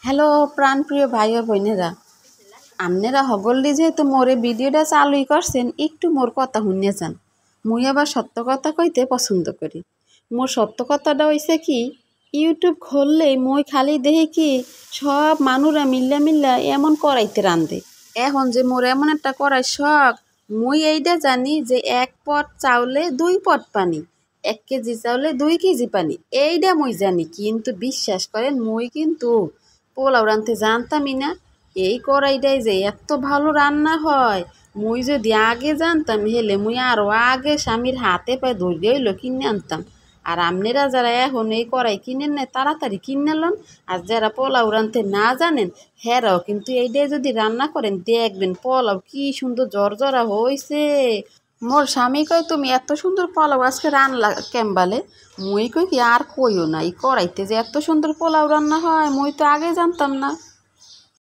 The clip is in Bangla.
হ্যালো প্রাণপ্রিয় ভাই ও বোনেরা, আপনারা হগল্লি যেহেতু মোরে ভিডিওটা চালুই করছেন, একটু মোর কথা শুনে যান। মুই আবার সত্য কথা কইতে পছন্দ করি। মোর সত্য কথাটা হইছে কি, ইউটিউব খুললেই মই খালি দেখি কি সব মানুষরা মিল্লা এমন করাইতে রান্ধে। এখন যে মোর এমন একটা করাই শখ, মুই এইটা জানি যে 1 পট চাউলে 2 পট পানি, 1 কেজি চাউলে 2 কেজি পানি, এইটা মুই জানি। কিন্তু বিশ্বাস করেন মুই কিন্তু পোলাও রাঁধতে জানতামই না। এই কড়াইটাই যে এত ভালো রান্না হয়, মুই যদি আগে জানতাম হেলে মুই আরও আগে স্বামীর হাতে পায়ে ধরে হইলো কিনে আনতাম। আর আপনারা যারা এখন এই কড়াই কিনেন না, তাড়াতাড়ি কিনে লন। আর যারা পোলাও রাঁধতে না জানেন, হেরাও কিন্তু এইটাই যদি রান্না করেন দেখবেন পোলাও কি সুন্দর জর্জরা হয়েছে। মোর স্বামী কয়, তুমি এত সুন্দর পোলাও আজকে রান্না কেমবালে? মুই কই কি, আর কইও না, এই কড়াইতে যে এত সুন্দর পোলাও রান্না হয় মুই তো আগে জানতাম না।